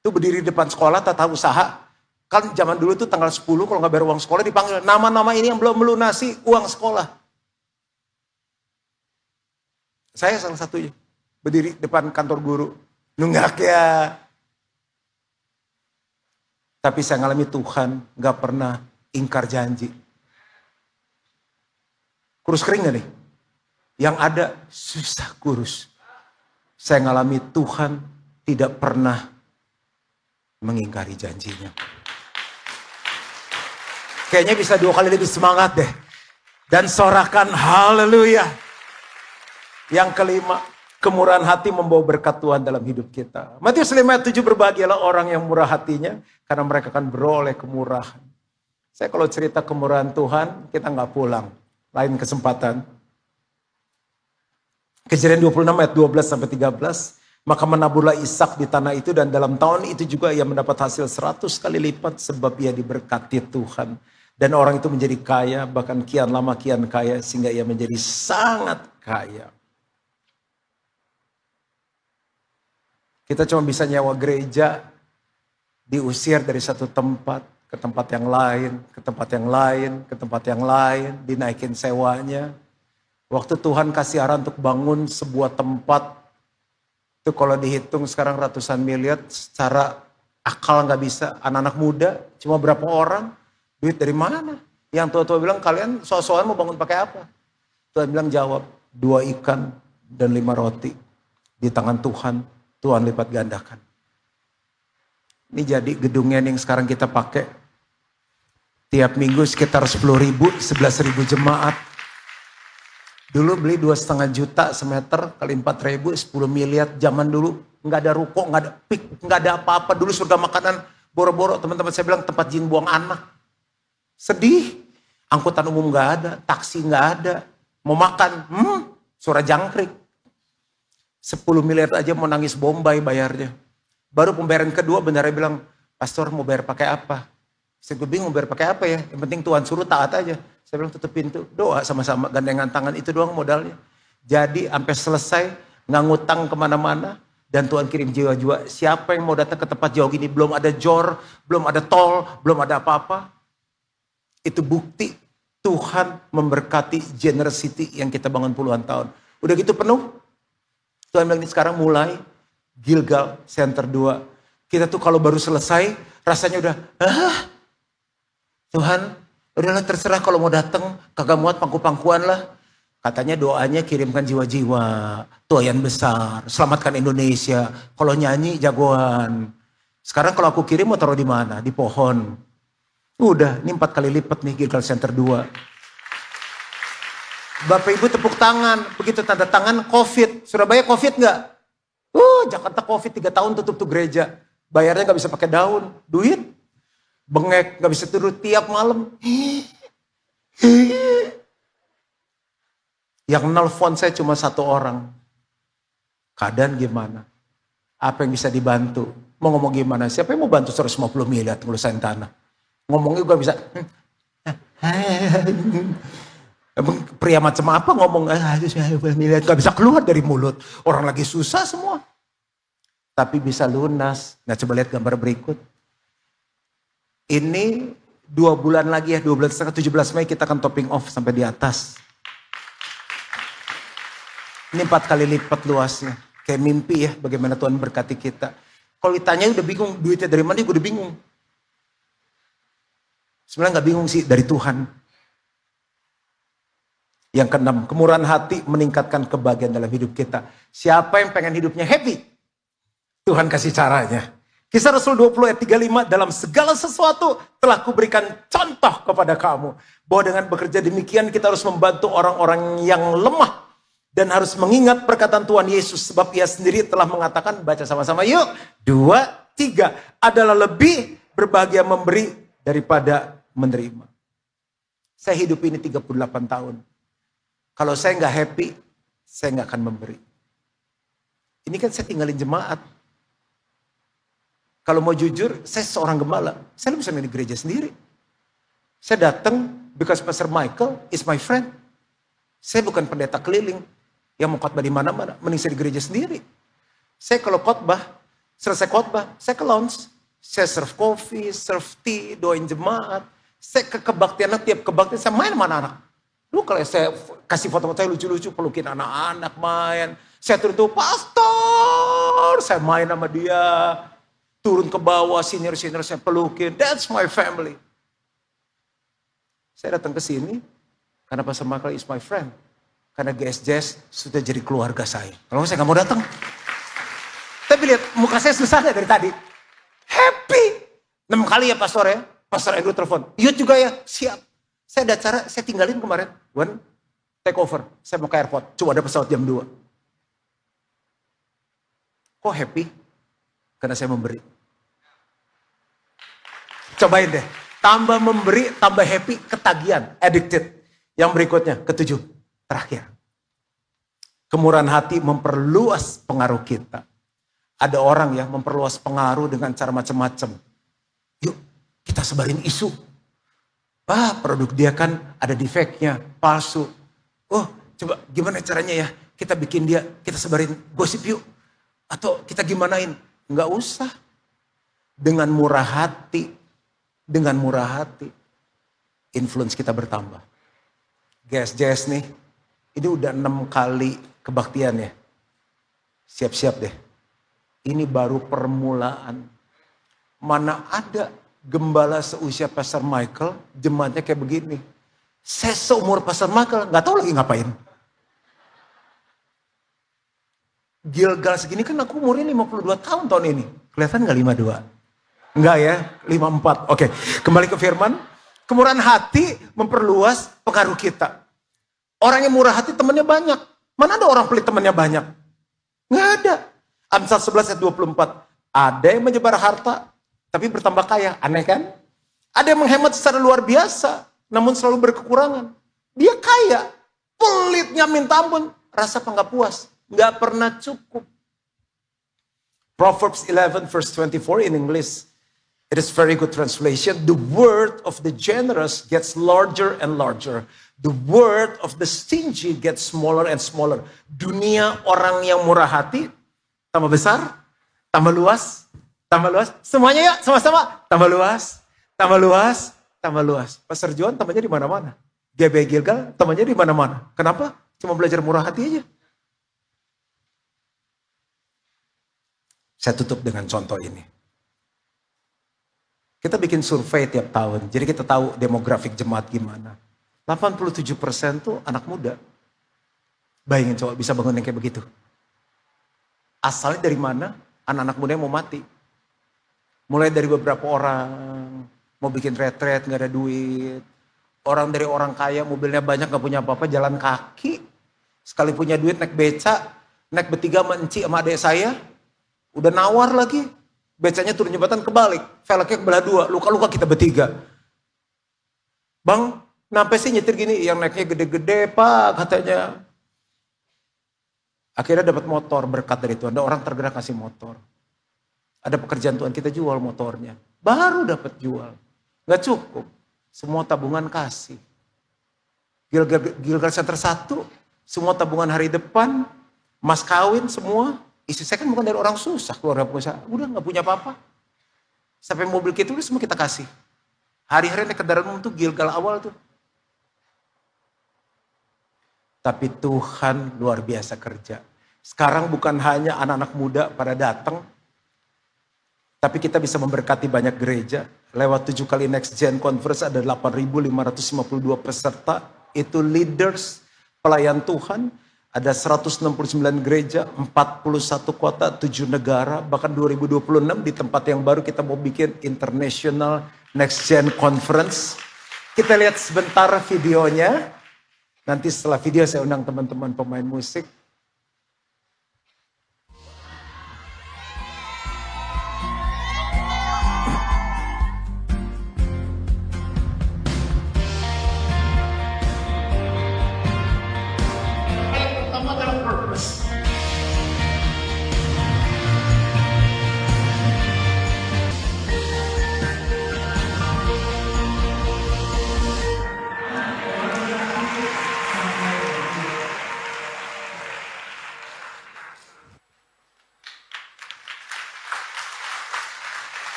Itu berdiri di depan sekolah, tata usaha. Kan zaman dulu tuh tanggal 10 kalau gak bayar uang sekolah dipanggil. Nama-nama ini yang belum melunasi uang sekolah. Saya salah satunya. Berdiri depan kantor guru. Nunggak ya. Tapi saya ngalami Tuhan gak pernah ingkar janji. Kurus kering gak nih? Yang ada susah kurus. Saya ngalami Tuhan tidak pernah mengingkari janjinya. Kayaknya bisa 2 kali lebih semangat deh. Dan sorakan haleluya. Yang kelima, kemurahan hati membawa berkat Tuhan dalam hidup kita. Matius 5 ayat 7, berbahagialah orang yang murah hatinya, karena mereka akan beroleh kemurahan. Saya kalau cerita kemurahan Tuhan, kita nggak pulang. lain kesempatan. Kejadian 26 ayat 12 sampai 13. Maka menaburlah Ishak di tanah itu dan dalam tahun itu juga ia mendapat hasil 100 kali lipat sebab ia diberkati Tuhan. Dan orang itu menjadi kaya, bahkan kian lama kian kaya sehingga ia menjadi sangat kaya. Kita cuma bisa nyewa gereja, diusir dari satu tempat ke tempat yang lain, ke tempat yang lain, ke tempat yang lain, dinaikin sewanya. Waktu Tuhan kasih arahan untuk bangun sebuah tempat, itu kalau dihitung sekarang ratusan miliar, secara akal nggak bisa. Anak-anak muda, cuma berapa orang, duit dari mana? Yang tua-tua bilang, kalian soal-soal mau bangun pakai apa? Tuhan bilang jawab, 2 ikan dan 5 roti. Di tangan Tuhan, Tuhan lipat gandakan. Ini jadi gedungnya yang sekarang kita pakai. Tiap minggu sekitar 10.000, 11.000 jemaat. Dulu beli 2,5 juta semeter kali 4.000, 10 miliar. Zaman dulu nggak ada ruko, nggak ada pik, nggak ada apa-apa. Dulu surga makanan boro-boro. Teman-teman saya bilang tempat jin buang anak. Sedih. Angkutan umum nggak ada, taksi nggak ada. Mau makan, suara jangkrik. 10 miliar aja mau nangis Bombay bayarnya. Baru pembayaran kedua benarnya bilang, pastor mau bayar pakai apa? Saya bingung mau bayar pakai apa ya? Yang penting Tuhan suruh taat aja. Saya bilang tutup pintu, doa sama-sama, gandengan tangan, itu doang modalnya. Jadi sampai selesai, nggak ngutang kemana-mana, dan Tuhan kirim jiwa-jiwa. Siapa yang mau datang ke tempat jauh gini, belum ada jor, belum ada tol, belum ada apa-apa. Itu bukti Tuhan memberkati generosity yang kita bangun puluhan tahun. Udah gitu penuh, Tuhan bilang ini sekarang mulai Gilgal Center 2. Kita tuh kalau baru selesai, rasanya udah, Tuhan, udahlah terserah kalau mau datang, kagak muat pangku-pangkuan lah. Katanya doanya kirimkan jiwa-jiwa, doyan besar, selamatkan Indonesia. Kalau nyanyi jagoan. Sekarang kalau aku kirim mau taruh di mana? Di pohon. Udah, ini 4 kali lipat nih Gilgal Center 2. Bapak Ibu tepuk tangan, begitu tanda tangan COVID. Surabaya COVID nggak? Jakarta COVID 3 tahun tutup tuh gereja. Bayarnya nggak bisa pakai daun, duit. Bengek, gak bisa tidur tiap malam. Yang nelfon saya cuma 1 orang. Keadaan gimana? Apa yang bisa dibantu? Mau ngomong gimana? Siapa yang mau bantu 150 miliar ngelusain tanah? Ngomongnya juga bisa. Pria macam apa ngomong 150 miliar? Gak bisa keluar dari mulut. Orang lagi susah semua. Tapi bisa lunas. Nah coba lihat gambar berikut. Ini 2 bulan lagi ya, 12,5, 17 Mei kita akan topping off sampai di atas. Ini 4 kali lipat luasnya. Kayak mimpi ya, bagaimana Tuhan berkati kita. Kalau ditanya udah bingung, duitnya dari mana, gue udah bingung. Sebenarnya gak bingung sih, dari Tuhan. Yang keenam, kemurahan hati meningkatkan kebahagiaan dalam hidup kita. Siapa yang pengen hidupnya happy? Tuhan kasih caranya. Kisah Rasul 20 ayat 35, dalam segala sesuatu telah kuberikan contoh kepada kamu. Bahwa dengan bekerja demikian kita harus membantu orang-orang yang lemah. Dan harus mengingat perkataan Tuhan Yesus. Sebab ia sendiri telah mengatakan, baca sama-sama yuk. 2, 3, adalah lebih berbahagia memberi daripada menerima. Saya hidup ini 38 tahun. Kalau saya nggak happy, saya nggak akan memberi. Ini kan saya tinggalin jemaat. Kalau mau jujur, saya seorang gembala. Saya bisa main di gereja sendiri. Saya datang because Pastor Michael is my friend. Saya bukan pendeta keliling yang mau khotbah di mana-mana. Mending saya di gereja sendiri. Saya kalau khotbah, selesai khotbah, saya ke lounge. Saya serve coffee, serve tea, doain jemaat. Saya ke kebaktian, tiap kebaktian saya main sama anak-anak. Lu kalau saya kasih foto-foto saya lucu-lucu, pelukin anak-anak main. Saya turun tuh, pastor, saya main sama dia. Turun ke bawah, senior-senior saya pelukin. That's my family. Saya datang ke sini karena Pastor Michael is my friend. Karena GSJS sudah jadi keluarga saya. Kalau saya nggak mau datang. Tapi lihat muka saya susah dari tadi. Happy. 6 kali ya Pastor ya. Pastor Andrew telepon. Yud juga ya. Siap. Saya ada acara, saya tinggalin kemarin. Wan, take over. Saya mau ke airport. Coba ada pesawat jam 2. Kok happy? Karena saya memberi. Cobain deh. Tambah memberi, tambah happy, ketagihan, addicted. Yang berikutnya, ketujuh, terakhir. Kemurahan hati memperluas pengaruh kita. Ada orang yang memperluas pengaruh dengan cara macam-macam. Yuk, kita sebarin isu. Produk dia kan ada defeknya, palsu. Oh, coba gimana caranya ya? Kita bikin dia, kita sebarin gosip yuk. Atau kita gimanain? Enggak usah. Dengan murah hati, influence kita bertambah. Guys nih, ini udah 6 kali kebaktian ya. Siap-siap deh. Ini baru permulaan. Mana ada gembala seusia Pastor Michael, jemaatnya kayak begini. Saya seumur Pastor Michael, gak tahu lagi ngapain. Gilgal segini kan aku umurnya 52 tahun ini. Kelihatan gak 52? Enggak ya, 54. Oke, kembali ke firman. Kemurahan hati memperluas pengaruh kita. Orang yang murah hati temannya banyak. Mana ada orang pelit temannya banyak? Nggak ada. Amsal 11 ayat 24. Ada yang menyebar harta, tapi bertambah kaya. Aneh kan? Ada yang menghemat secara luar biasa, namun selalu berkekurangan. Dia kaya, pelitnya minta ampun. Rasa apa nggak puas? Nggak pernah cukup. Proverbs 11 verse 24 in English. It is very good translation. The word of the generous gets larger and larger. The word of the stingy gets smaller and smaller. Dunia orang yang murah hati, tambah besar, tambah luas, tambah luas. Semuanya ya, sama-sama. Tambah luas, tambah luas, tambah luas. Pastor John tambahnya di mana-mana. GB Gilgal tambahnya di mana-mana. Kenapa? Cuma belajar murah hati aja. Saya tutup dengan contoh ini. Kita bikin survei tiap tahun, jadi kita tahu demografik jemaat gimana. 87% tuh anak muda. Bayangin coba bisa bangun yang kayak begitu. Asalnya dari mana? Anak-anak muda yang mau mati. Mulai dari beberapa orang, mau bikin retret gak ada duit. Orang dari orang kaya, mobilnya banyak gak punya apa-apa, jalan kaki. Sekali punya duit naik beca, naik bertiga sama Enci sama adik saya. Udah nawar lagi. Becanya turun jembatan kebalik, velgnya kebelah dua, luka-luka kita bertiga. Bang, kenapa sih nyetir gini? Yang naiknya gede-gede pak katanya. Akhirnya dapat motor berkat dari Tuhan. Ada orang tergerak kasih motor. Ada pekerjaan Tuhan kita jual motornya. Baru dapat jual. Gak cukup. Semua tabungan kasih. Gilgal Center 1, semua tabungan hari depan, mas kawin semua. Istri saya kan bukan dari orang susah, keluarga pengusaha. Udah gak punya apa-apa. Sampai mobil kita udah semua kita kasih. Hari-hari naik kendaraan umum tuh Gilgal awal tuh. Tapi Tuhan luar biasa kerja. Sekarang bukan hanya anak-anak muda pada datang. Tapi kita bisa memberkati banyak gereja. Lewat 7 kali Next Gen Conference ada 8.552 peserta. Itu leaders, pelayan Tuhan. Ada 169 gereja, 41 kota, 7 negara, bahkan 2026 di tempat yang baru kita mau bikin International Next Gen Conference. Kita lihat sebentar videonya. Nanti setelah video saya undang teman-teman pemain musik.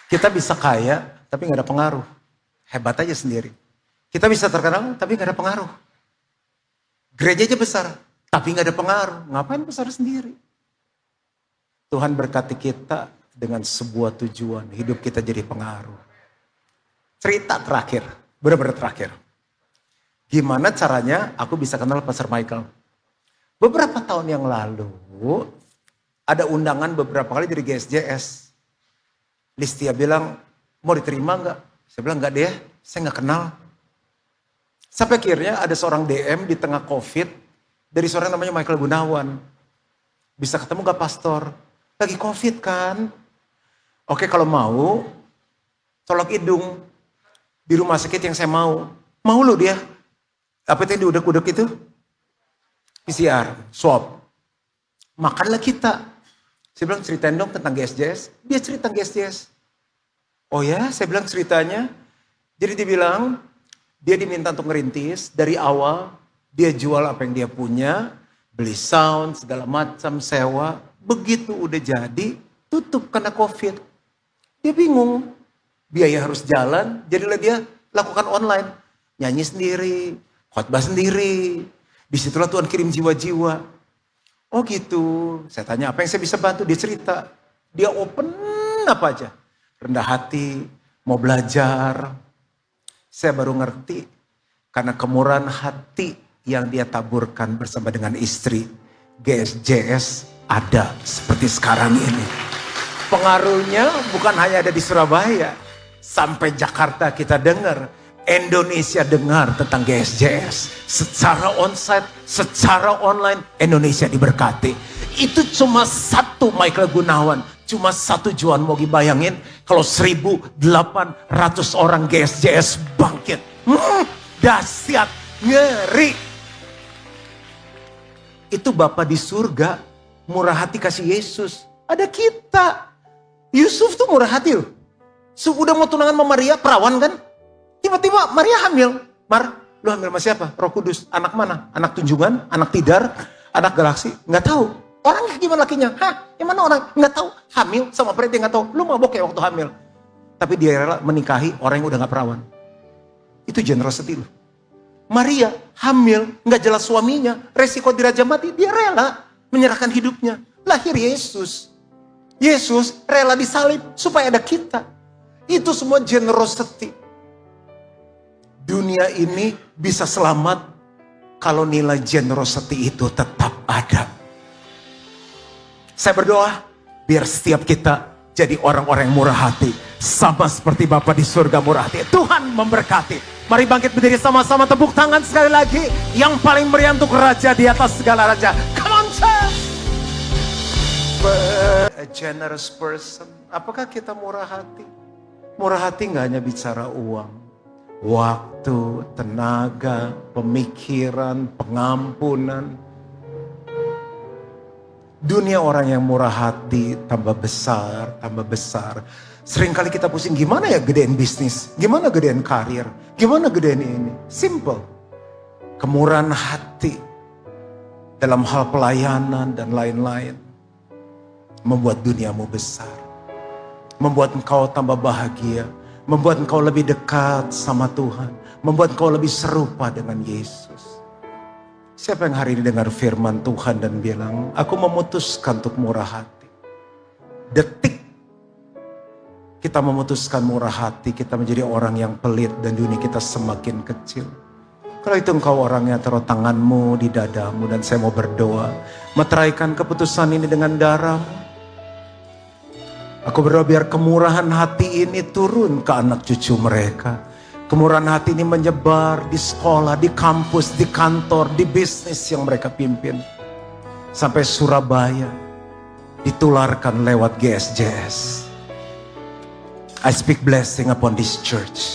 Kita bisa kaya, tapi gak ada pengaruh. Hebat aja sendiri. Kita bisa terkenal, tapi gak ada pengaruh. Gereja aja besar, tapi gak ada pengaruh. Ngapain besar sendiri? Tuhan berkati kita dengan sebuah tujuan. Hidup kita jadi pengaruh. Cerita terakhir, benar-benar terakhir. Gimana caranya aku bisa kenal Pastor Michael? Beberapa tahun yang lalu, ada undangan beberapa kali dari GSJS. Listia bilang, mau diterima enggak? Saya bilang, enggak deh, saya enggak kenal. Sampai akhirnya ada seorang DM di tengah COVID, dari seorang namanya Michael Gunawan. Bisa ketemu enggak pastor? Lagi COVID kan? Oke kalau mau, colok hidung. Di rumah sakit yang saya mau. Mau lu dia, Apa itu yang diudek-udek itu? PCR, swab. Makanlah kita. Saya bilang ceritain dong tentang GSJS. Dia cerita GSJS. Oh ya, saya bilang ceritanya. Jadi dia bilang, dia diminta untuk ngerintis. Dari awal, dia jual apa yang dia punya. Beli sound, segala macam, sewa. Begitu udah jadi, tutup karena COVID. Dia bingung. Biaya harus jalan, jadilah dia lakukan online. Nyanyi sendiri, khotbah sendiri. Disitulah Tuhan kirim jiwa-jiwa. Oh gitu, saya tanya apa yang saya bisa bantu, dia cerita. Dia open apa aja. Rendah hati, mau belajar. Saya baru ngerti, karena kemurahan hati yang dia taburkan bersama dengan istri. GSJS ada seperti sekarang ini. Pengaruhnya bukan hanya ada di Surabaya. Sampai Jakarta kita dengar. Indonesia dengar tentang GSJS. Secara onsite, secara online, Indonesia diberkati. Itu cuma satu Michael Gunawan. Cuma satu Juan Mogi, bayangin kalau 1.800 orang GSJS bangkit. Dahsyat, ngeri. Itu Bapa di surga, murah hati kasih Yesus. Ada kita. Yusuf tuh murah hati loh. Udah mau tunangan sama Maria, perawan kan? Tiba-tiba Maria hamil. Mar, lu hamil sama siapa? Roh Kudus. Anak mana? Anak tunjungan? Anak tidar? Anak galaksi? Nggak tahu. Orangnya gimana lakinya? Hah? Yang mana orang? Nggak tahu. Hamil sama pria dia nggak tahu. Lu mabok ya waktu hamil. Tapi dia rela menikahi orang yang udah nggak perawan. Itu generosity lu. Maria hamil, nggak jelas suaminya. Resiko dirajam mati, dia rela menyerahkan hidupnya. Lahir Yesus. Yesus rela disalib supaya ada kita. Itu semua generosity. Dunia ini bisa selamat kalau nilai generosity itu tetap ada. Saya berdoa biar setiap kita jadi orang-orang yang murah hati. Sama seperti Bapa di surga murah hati. Tuhan memberkati. Mari bangkit berdiri sama-sama, tepuk tangan sekali lagi. Yang paling meriah untuk Raja di atas segala raja. Come on, church! A generous person. Apakah kita murah hati? Murah hati gak hanya bicara uang. Waktu, tenaga, pemikiran, pengampunan. Dunia orang yang murah hati tambah besar, tambah besar. Seringkali kita pusing, gimana ya gedein bisnis? Gimana gedein karir? Gimana gedein ini? Simple. Kemurahan hati dalam hal pelayanan dan lain-lain membuat duniamu besar. Membuat engkau tambah bahagia. Membuat engkau lebih dekat sama Tuhan. Membuat engkau lebih serupa dengan Yesus. Siapa yang hari ini dengar firman Tuhan dan bilang, aku memutuskan untuk murah hati. Detik kita memutuskan murah hati, kita menjadi orang yang pelit dan dunia kita semakin kecil. Kalau itu engkau orangnya, taruh tanganmu di dadamu dan saya mau berdoa. Meteraikan keputusan ini dengan darahmu. Aku berdoa biar kemurahan hati ini turun ke anak cucu mereka. Kemurahan hati ini menyebar di sekolah, di kampus, di kantor, di bisnis yang mereka pimpin. Sampai Surabaya ditularkan lewat GSJS. I speak blessing upon this church.